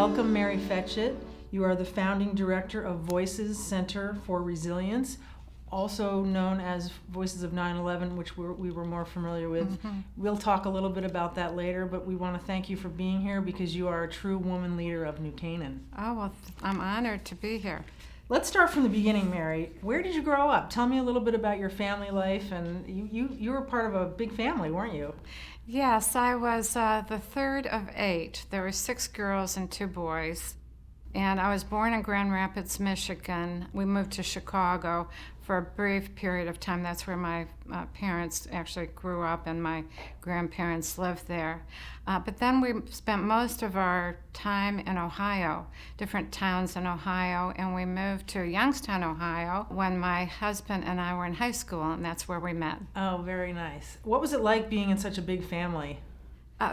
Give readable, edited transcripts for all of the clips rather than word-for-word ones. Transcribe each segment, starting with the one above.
Welcome, Mary Fetchet. You are the founding director of Voices Center for Resilience, also known as Voices of 9/11, which we were more familiar with. Mm-hmm. We'll talk a little bit about that later, but we want to thank you for being here because you are a true woman leader of New Canaan. Oh, well, I'm honored to be here. Let's start from the beginning, Mary. Where did you grow up? Tell me a little bit about your family life, and you were part of a big family, weren't you? Yes, I was the third of 8. There were 6 girls and 2 boys. And I was born in Grand Rapids, Michigan. We moved to Chicago for a brief period of time. That's where my parents actually grew up, and my grandparents lived there. But then we spent most of our time in Ohio, different towns in Ohio, and we moved to Youngstown, Ohio, when my husband and I were in high school, and that's where we met. Oh, very nice. What was it like being in such a big family?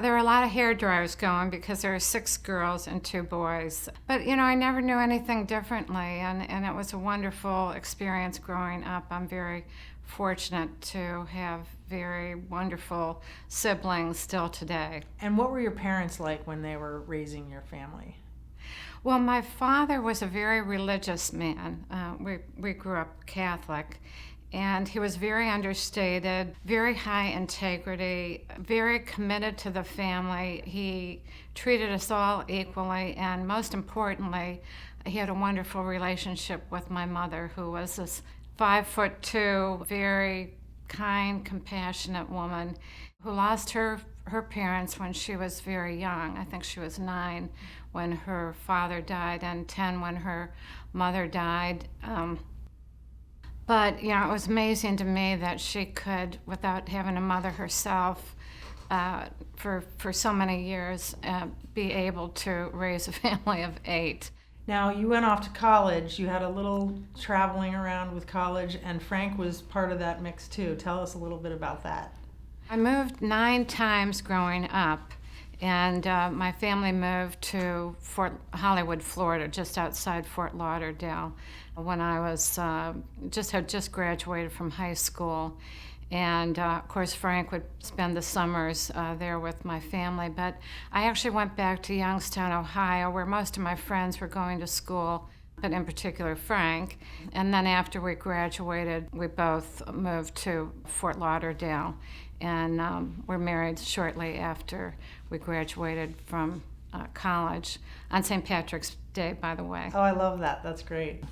There were a lot of hair dryers going because there were 6 girls and 2 boys. But, I never knew anything differently, and it was a wonderful experience growing up. I'm very fortunate to have very wonderful siblings still today. And what were your parents like when they were raising your family? Well, my father was a very religious man. We grew up Catholic. And he was very understated, very high integrity, very committed to the family. He treated us all equally, and most importantly, he had a wonderful relationship with my mother, who was this 5'2", very kind, compassionate woman who lost her parents when she was very young. I think she was 9 when her father died and 10 when her mother died. But, it was amazing to me that she could, without having a mother herself, for so many years, be able to raise a family of 8. Now, you went off to college. You had a little traveling around with college, and Frank was part of that mix, too. Tell us a little bit about that. I moved 9 times growing up, and my family moved to Fort Hollywood, Florida, just outside Fort Lauderdale, when I was had just graduated from high school. And of course, Frank would spend the summers there with my family. But I actually went back to Youngstown, Ohio, where most of my friends were going to school, but in particular Frank. And then after we graduated, we both moved to Fort Lauderdale, and were married shortly after we graduated from college, on St. Patrick's Day, by the way. Oh, I love that. That's great.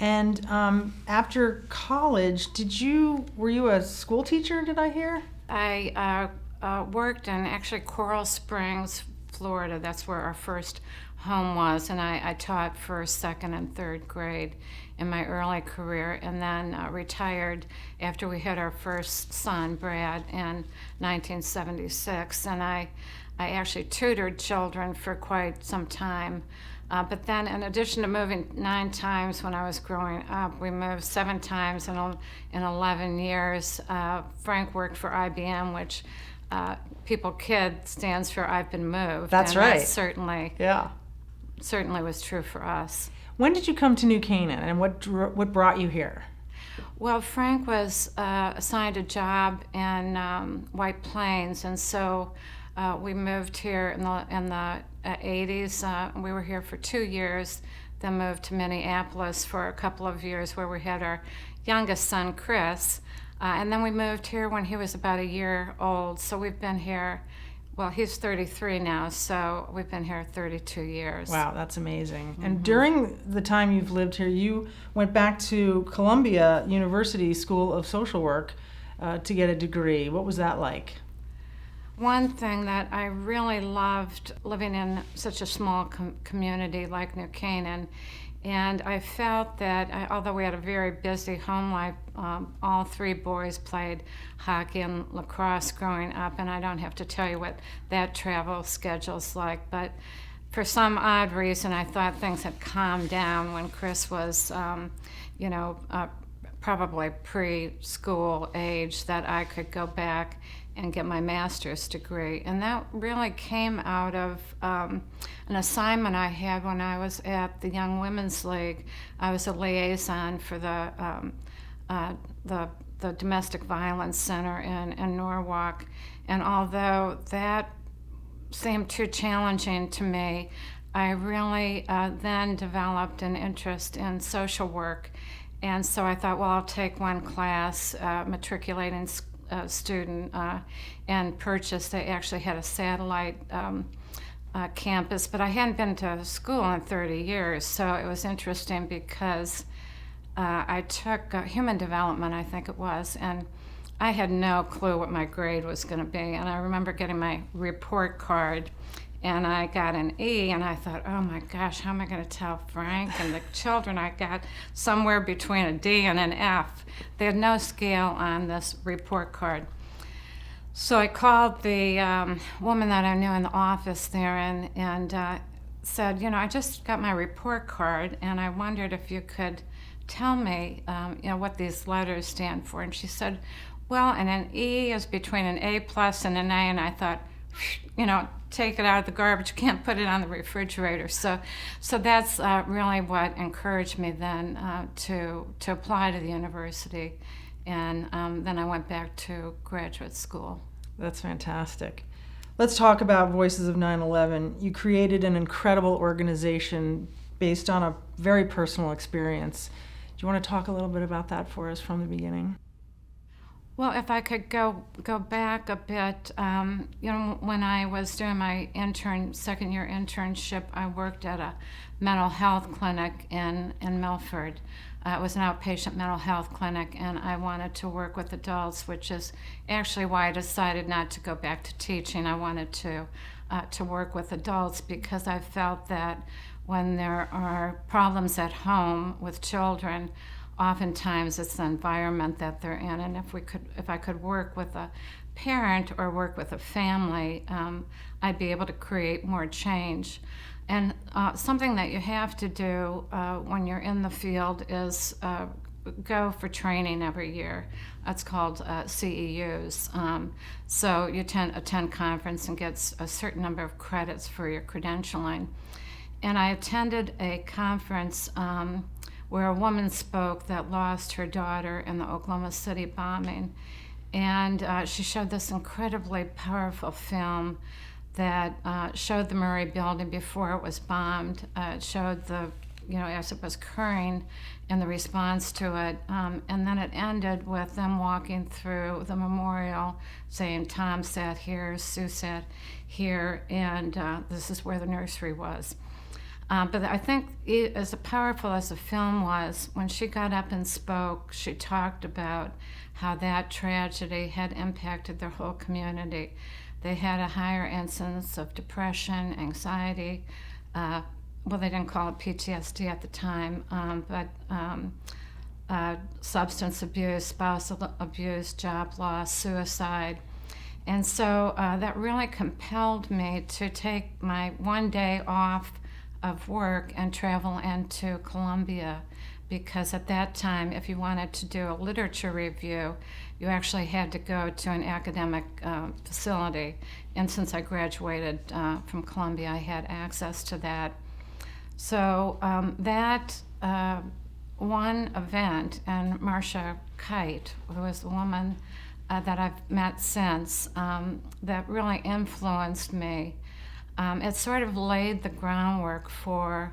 And after college, were you a school teacher, did I hear? I worked in actually Coral Springs, Florida. That's where our first home was, and I taught first, second, and third grade in my early career, and then retired after we had our first son, Brad, in 1976. And I actually tutored children for quite some time. But then, in addition to moving 9 times when I was growing up, we moved 7 times in 11 years. Frank worked for IBM, which People Kid stands for I've been moved. That's right. That certainly was true for us. When did you come to New Canaan, and what brought you here? Well, Frank was assigned a job in White Plains, and so we moved here in the 80s. We were here for 2 years, then moved to Minneapolis for a couple of years where we had our youngest son, Chris. And then we moved here when he was about a year old. So we've been here, well, he's 33 now, so we've been here 32 years. Wow, that's amazing. Mm-hmm. And during the time you've lived here, you went back to Columbia University School of Social Work to get a degree. What was that like? One thing that I really loved living in such a small community like New Canaan, and I felt that although we had a very busy home life, all 3 boys played hockey and lacrosse growing up, and I don't have to tell you what that travel schedule's like, but for some odd reason I thought things had calmed down when Chris was, probably preschool age, that I could go back and get my master's degree. And that really came out of an assignment I had when I was at the Young Women's League. I was a liaison for the Domestic Violence Center in Norwalk. And although that seemed too challenging to me, I really then developed an interest in social work. And so I thought, well, I'll take one class, matriculating student, and purchased. They actually had a satellite campus, but I hadn't been to school in 30 years, so it was interesting because I took human development, I think it was, and I had no clue what my grade was going to be. And I remember getting my report card, and I got an E, and I thought, oh my gosh, how am I going to tell Frank and the children I got somewhere between a D and an F? They had no scale on this report card. So I called the woman that I knew in the office there and said, I just got my report card, and I wondered if you could tell me, what these letters stand for. And she said, well, and an E is between an A plus and an A. And I thought, take it out of the garbage. You can't put it on the refrigerator. So that's really what encouraged me then to apply to the university. And then I went back to graduate school. That's fantastic. Let's talk about Voices of 9/11. You created an incredible organization based on a very personal experience. Do you want to talk a little bit about that for us from the beginning? Well, if I could go back a bit, when I was doing my second-year internship, I worked at a mental health clinic in Milford. It was an outpatient mental health clinic, and I wanted to work with adults, which is actually why I decided not to go back to teaching. I wanted to work with adults because I felt that when there are problems at home with children, oftentimes it's the environment that they're in, and if I could work with a parent or work with a family, I'd be able to create more change. And something that you have to do when you're in the field is go for training every year. That's called CEUs. So you attend conference and get a certain number of credits for your credentialing. And I attended a conference where a woman spoke that lost her daughter in the Oklahoma City bombing. And she showed this incredibly powerful film that showed the Murray building before it was bombed. It showed as it was occurring and the response to it. And then it ended with them walking through the memorial saying, Tom sat here, Sue sat here, and this is where the nursery was. But I think as powerful as the film was, when she got up and spoke, she talked about how that tragedy had impacted their whole community. They had a higher incidence of depression, anxiety. Well, they didn't call it PTSD at the time, but substance abuse, spousal abuse, job loss, suicide. And so that really compelled me to take my one day off of work and travel into Columbia, because at that time, if you wanted to do a literature review, you actually had to go to an academic facility. And since I graduated from Columbia, I had access to that. So that one event, and Marcia Kite, who is the woman that I've met since, that really influenced me. It sort of laid the groundwork for,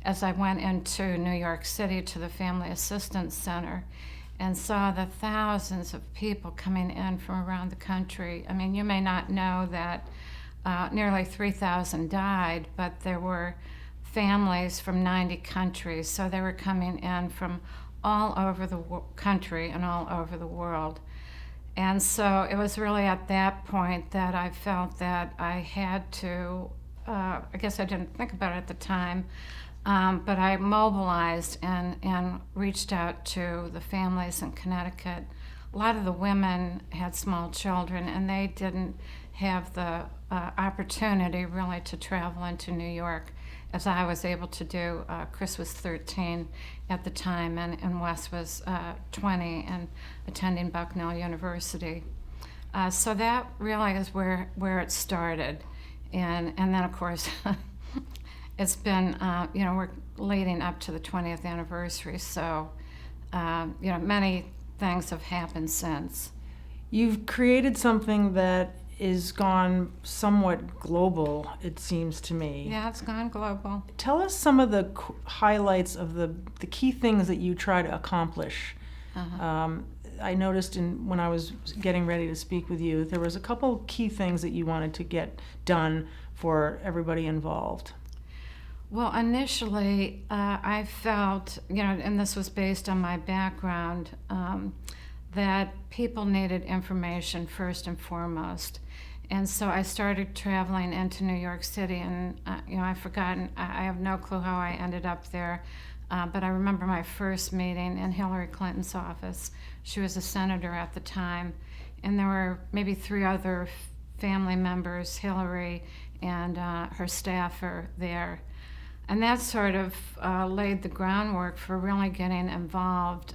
as I went into New York City to the Family Assistance Center and saw the thousands of people coming in from around the country. I mean, you may not know that nearly 3,000 died, but there were families from 90 countries, so they were coming in from all over the country and all over the world. And so it was really at that point that I felt that I had to, I guess I didn't think about it at the time, but I mobilized and reached out to the families in Connecticut. A lot of the women had small children, and they didn't have the opportunity really to travel into New York as I was able to do. Chris was 13 at the time, and Wes was 20 and attending Bucknell University. So that really is where it started. And then, of course, it's been, we're leading up to the 20th anniversary, so, many things have happened since. You've created something that is gone somewhat global, it seems to me. Yeah, it's gone global. Tell us some of the highlights of the key things that you try to accomplish. I noticed when I was getting ready to speak with you, there was a couple key things that you wanted to get done for everybody involved. Well, initially, I felt, and this was based on my background, that people needed information first and foremost. And so I started traveling into New York City, and I've forgotten, I have no clue how I ended up there, but I remember my first meeting in Hillary Clinton's office. She was a senator at the time, and there were maybe 3 other family members, Hillary and her staffer there. And that sort of laid the groundwork for really getting involved.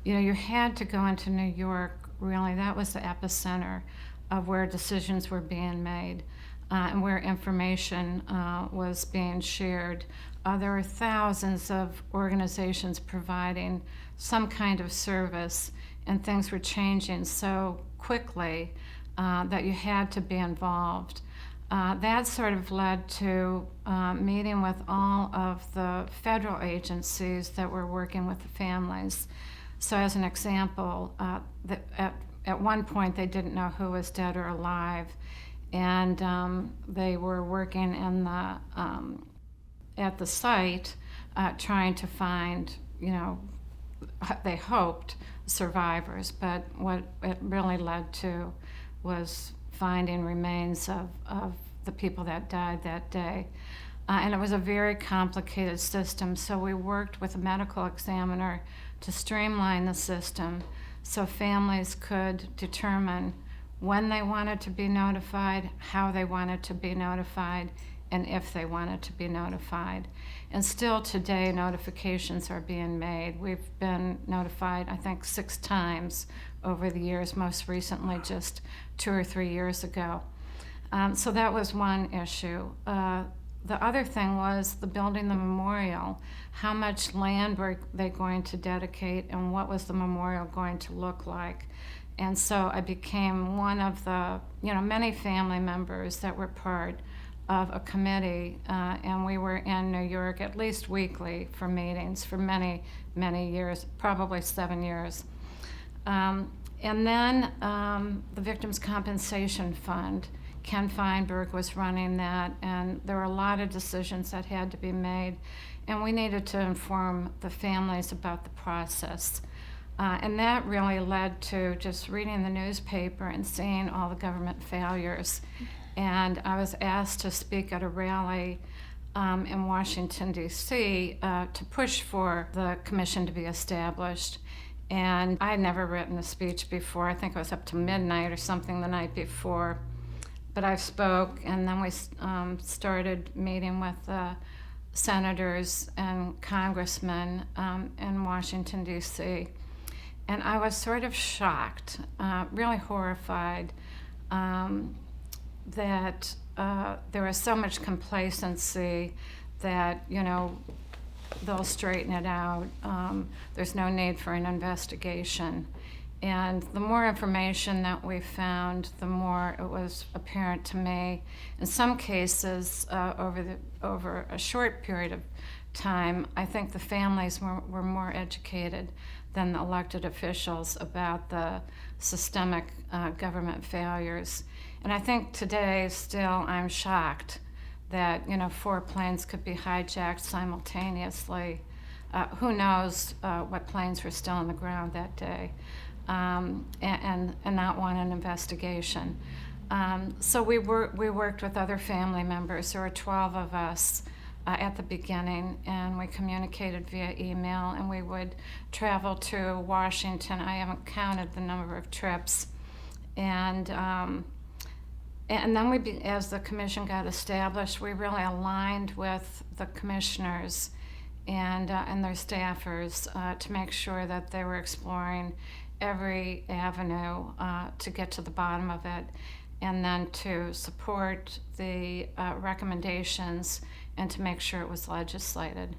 You had to go into New York, really. That was the epicenter of where decisions were being made and where information was being shared. There were thousands of organizations providing some kind of service, and things were changing so quickly that you had to be involved. That sort of led to meeting with all of the federal agencies that were working with the families. So as an example, at one point they didn't know who was dead or alive, and they were working in at the site trying to find, they hoped survivors, but what it really led to was finding remains of the people that died that day. And it was a very complicated system, so we worked with a medical examiner to streamline the system so families could determine when they wanted to be notified, how they wanted to be notified, and if they wanted to be notified. And still today, notifications are being made. We've been notified, I think, 6 times over the years, most recently just 2 or 3 years ago. So that was one issue. The other thing was the building the memorial. How much land were they going to dedicate, and what was the memorial going to look like? And so I became one of the, many family members that were part of a committee, and we were in New York at least weekly for meetings for many, many years, probably 7 years. And then the Victims' Compensation Fund. Ken Feinberg was running that, and there were a lot of decisions that had to be made, and we needed to inform the families about the process. And that really led to just reading the newspaper and seeing all the government failures. And I was asked to speak at a rally in Washington, D.C. To push for the commission to be established. And I had never written a speech before. I think it was up to midnight or something the night before. But I spoke, and then we started meeting with senators and congressmen in Washington, D.C. And I was sort of shocked, really horrified, that there was so much complacency that, they'll straighten it out. There's no need for an investigation. And the more information that we found, the more it was apparent to me. In some cases, over a short period of time, I think the families were more educated than the elected officials about the systemic government failures. And I think today, still, I'm shocked that 4 planes could be hijacked simultaneously. Who knows what planes were still on the ground that day. And not want an investigation. So we worked with other family members. There were 12 of us at the beginning, and we communicated via email, and we would travel to Washington. I haven't counted the number of trips. And then as the commission got established, we really aligned with the commissioners and their staffers to make sure that they were exploring every avenue to get to the bottom of it, and then to support the recommendations and to make sure it was legislated.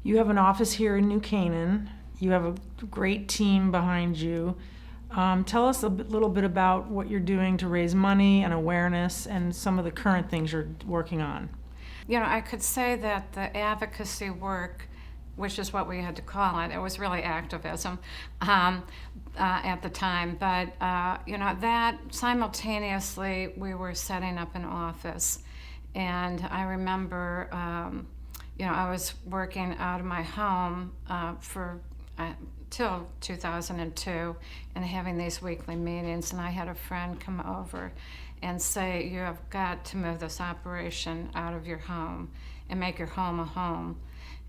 You have an office here in New Canaan. You have a great team behind you. Tell us a little bit about what you're doing to raise money and awareness and some of the current things you're working on. I could say that the advocacy work, which is what we had to call it, it was really activism at the time, but that simultaneously we were setting up an office. And I remember, I was working out of my home till 2002 and having these weekly meetings, and I had a friend come over and say, you have got to move this operation out of your home and make your home a home.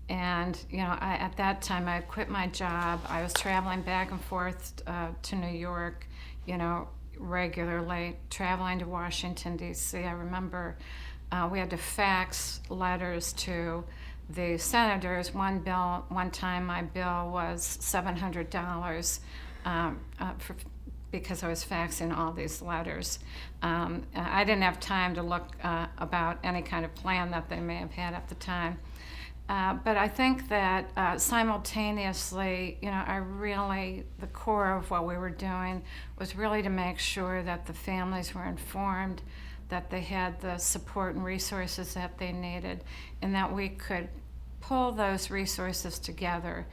And at that time I had quit my job. I was traveling back and forth to New York, regularly, traveling to Washington, D.C. I remember we had to fax letters to the senators. One time my bill was $700 because I was faxing all these letters. I didn't have time to look about any kind of plan that they may have had at the time. But I think that simultaneously, the core of what we were doing was really to make sure that the families were informed, that they had the support and resources that they needed, and that we could pull those resources together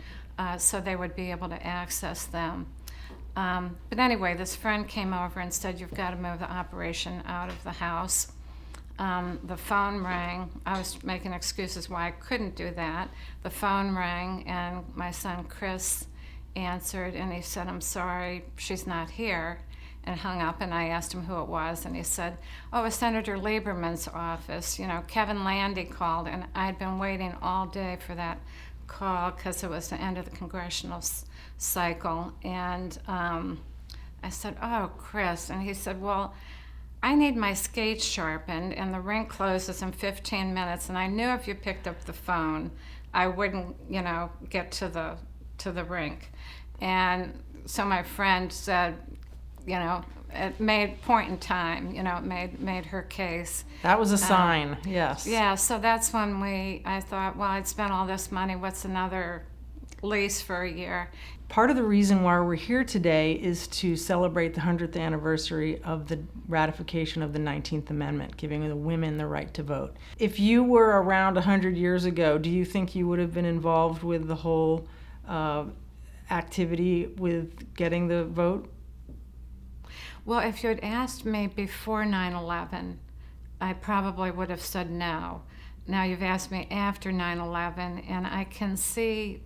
so they would be able to access them. But anyway, this friend came over and said, you've got to move the operation out of the house. The phone rang. I was making excuses why I couldn't do that. The phone rang, and my son Chris answered, and he said, I'm sorry, she's not here, and hung up. And I asked him who it was, and he said, oh, it's Senator Lieberman's office. Kevin Landy called, and I'd been waiting all day for that call because it was the end of the congressional cycle. And I said, oh, Chris. And he said, well, I need my skates sharpened, and the rink closes in 15 minutes, and I knew if you picked up the phone, I wouldn't, get to the rink. And so my friend said, it made point in time, it made her case. That was a sign, yes. Yeah, so that's when I thought, well, I'd spent all this money, what's another lease for a year? Part of the reason why we're here today is to celebrate the 100th anniversary of the ratification of the 19th Amendment, giving the women the right to vote. If you were around 100 years ago, do you think you would have been involved with the whole activity with getting the vote? Well, if you had asked me before 9/11, I probably would have said no. Now you've asked me after 9/11, and I can see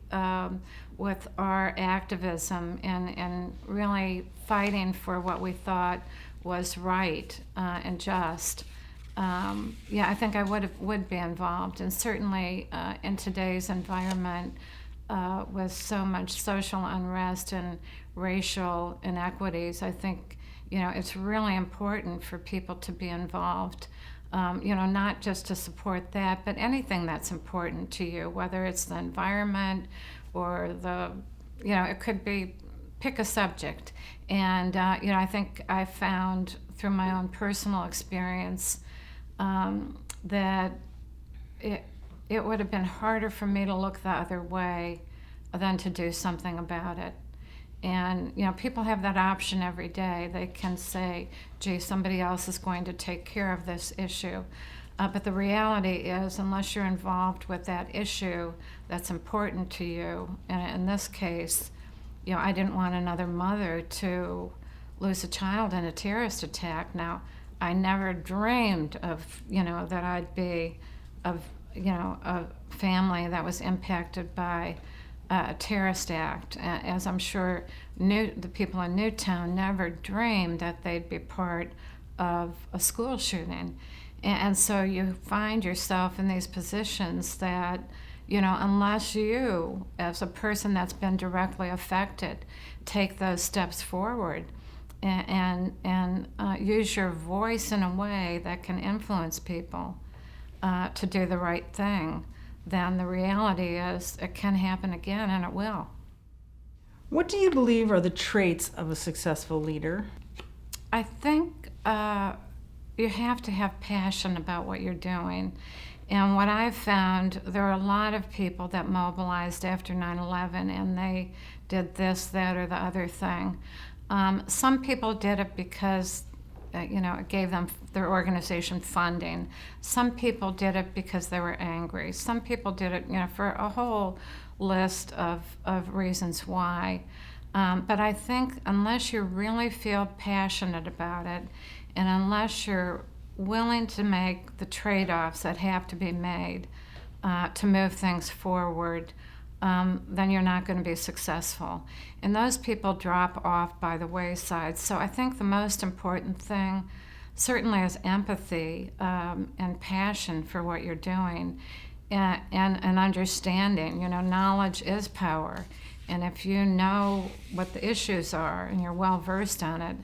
with our activism and really fighting for what we thought was right and just, I think I would be involved. And certainly in today's environment with so much social unrest and racial inequities, I think it's really important for people to be involved. Not just to support that, but anything that's important to you, whether it's the environment or it could be, pick a subject. And, I think I found through my own personal experience that it would have been harder for me to look the other way than to do something about it. And, people have that option every day. They can say, gee, somebody else is going to take care of this issue. But the reality is, unless you're involved with that issue that's important to you, and in this case, I didn't want another mother to lose a child in a terrorist attack. Now, I never dreamed of, that I'd be a family that was impacted by a terrorist act, as I'm sure the people in Newtown never dreamed that they'd be part of a school shooting. And so you find yourself in these positions that, unless you, as a person that's been directly affected, take those steps forward and use your voice in a way that can influence people to do the right thing, then the reality is it can happen again, and it will. What do you believe are the traits of a successful leader? I think you have to have passion about what you're doing. And what I've found, there are a lot of people that mobilized after 9/11, and they did this, that, or the other thing. Some people did it because, it gave them their organization funding. Some people did it because they were angry. Some people did it, for a whole list of reasons why. But I think unless you really feel passionate about it, and unless you're willing to make the trade-offs that have to be made to move things forward, then you're not going to be successful. And those people drop off by the wayside. So I think the most important thing certainly is empathy and passion for what you're doing, and understanding. Knowledge is power. And if you know what the issues are and you're well versed on it,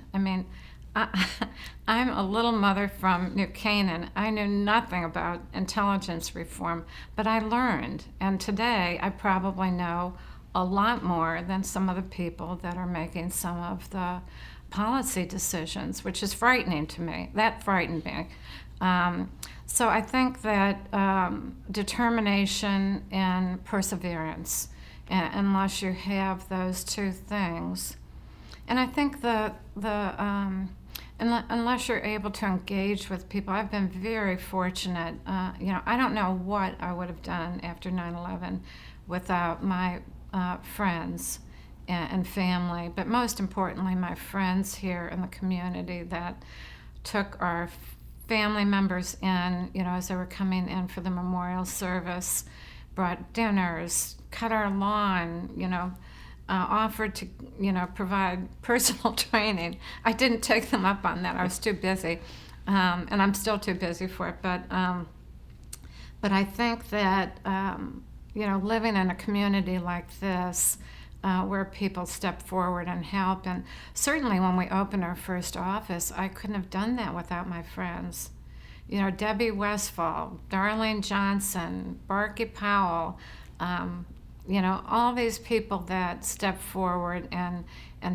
I'm a little mother from New Canaan. I knew nothing about intelligence reform, but I learned. And today I probably know a lot more than some of the people that are making some of the policy decisions, which is frightening to me. That frightened me. So I think that determination and perseverance, unless you have those two things. And I think unless you're able to engage with people, I've been very fortunate. I don't know what I would have done after 9/11 without my friends and family, but most importantly, my friends here in the community that took our family members in, as they were coming in for the memorial service, brought dinners, cut our lawn, offered to, provide personal training. I didn't take them up on that. I was too busy, and I'm still too busy for it. But I think that, living in a community like this, where people step forward and help, and certainly when we opened our first office, I couldn't have done that without my friends. Debbie Westfall, Darlene Johnson, Barky Powell, all these people that stepped forward and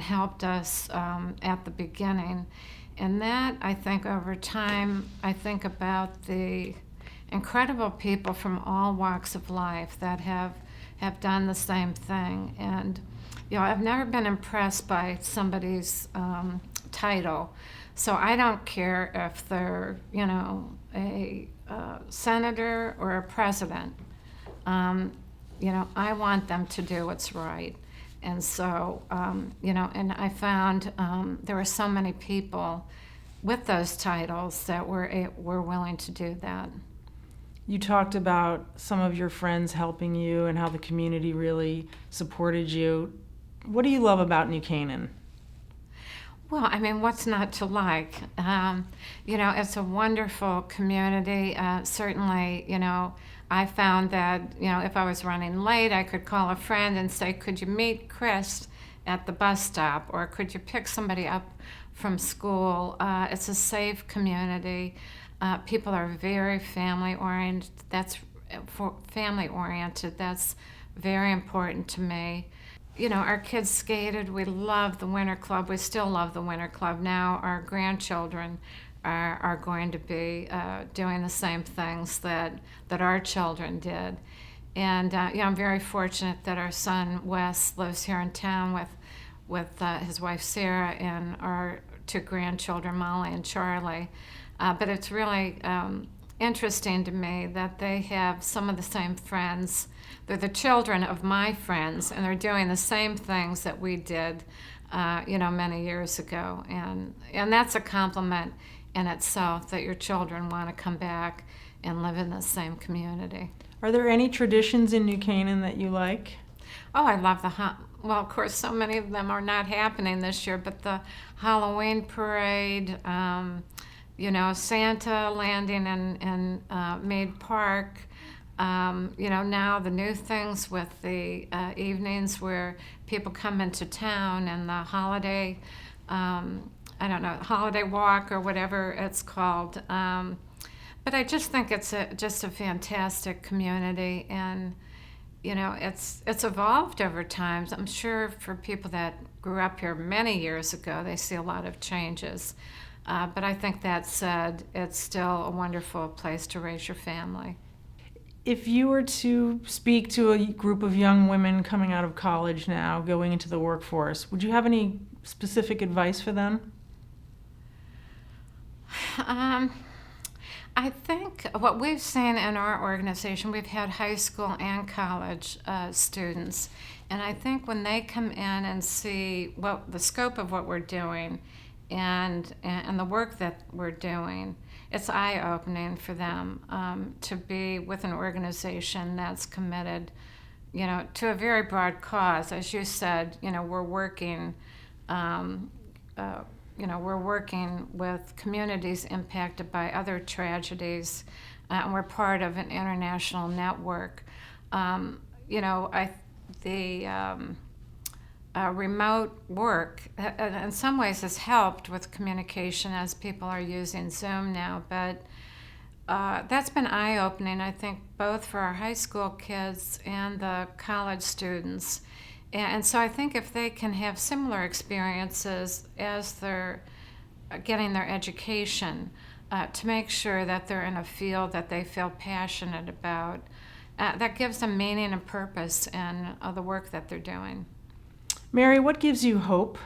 helped us at the beginning. And that, I think, over time, I think about the incredible people from all walks of life that have done the same thing. And, I've never been impressed by somebody's title. So I don't care if they're, a senator or a president. I want them to do what's right. And so, and I found there were so many people with those titles that were willing to do that. You talked about some of your friends helping you and how the community really supported you. What do you love about New Canaan? Well, what's not to like? It's a wonderful community. Certainly, I found that, if I was running late, I could call a friend and say, could you meet Chris at the bus stop, or could you pick somebody up from school? It's a safe community. People are very family-oriented. That's very important to me. Our kids skated. We loved the Winter Club. We still love the Winter Club. Now our grandchildren are going to be doing the same things that our children did. And I'm very fortunate that our son Wes lives here in town with his wife Sarah and our two grandchildren Molly and Charlie. But it's really interesting to me that they have some of the same friends. They're the children of my friends, and they're doing the same things that we did, many years ago. And that's a compliment in itself, that your children want to come back and live in the same community. Are there any traditions in New Canaan that you like? Oh, I love well, of course, so many of them are not happening this year, but the Halloween parade, Santa landing in Mead Park, now the new things with the evenings where people come into town and the holiday, holiday walk or whatever it's called. But I just think it's just a fantastic community, and it's evolved over time. I'm sure for people that grew up here many years ago, they see a lot of changes. But I think that said, it's still a wonderful place to raise your family. If you were to speak to a group of young women coming out of college now, going into the workforce, would you have any specific advice for them? I think what we've seen in our organization, we've had high school and college students, and I think when they come in and see the scope of what we're doing and the work that we're doing, it's eye-opening for them to be with an organization that's committed, to a very broad cause. As you said, we're working. We're working with communities impacted by other tragedies, and we're part of an international network. Remote work, in some ways, has helped with communication as people are using Zoom now, but that's been eye-opening, I think, both for our high school kids and the college students. And so I think if they can have similar experiences as they're getting their education, to make sure that they're in a field that they feel passionate about, that gives them meaning and purpose in the work that they're doing. Mary, what gives you hope?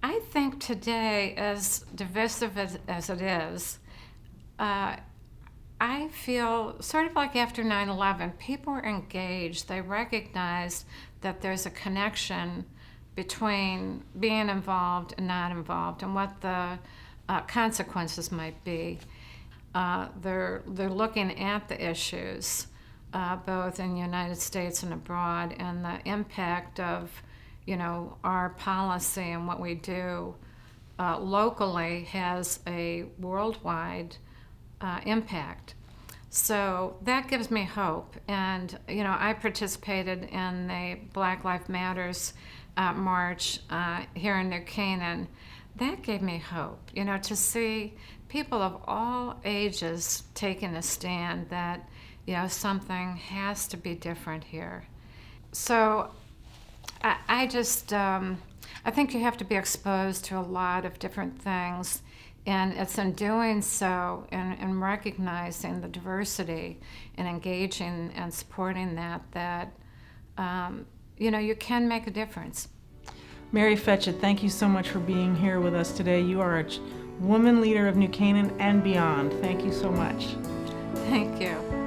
I think today, as divisive as it is, I feel sort of like after 9/11, people are engaged. They recognize that there's a connection between being involved and not involved, and what the consequences might be. They're looking at the issues, both in the United States and abroad, and the impact of, our policy and what we do locally has a worldwide impact. So that gives me hope. And, I participated in the Black Lives Matters march here in New Canaan. That gave me hope, to see people of all ages taking a stand that, something has to be different here. So I think you have to be exposed to a lot of different things. And it's in doing so and recognizing the diversity and engaging and supporting that you can make a difference. Mary Fetchet, thank you so much for being here with us today. You are a woman leader of New Canaan and beyond. Thank you so much. Thank you.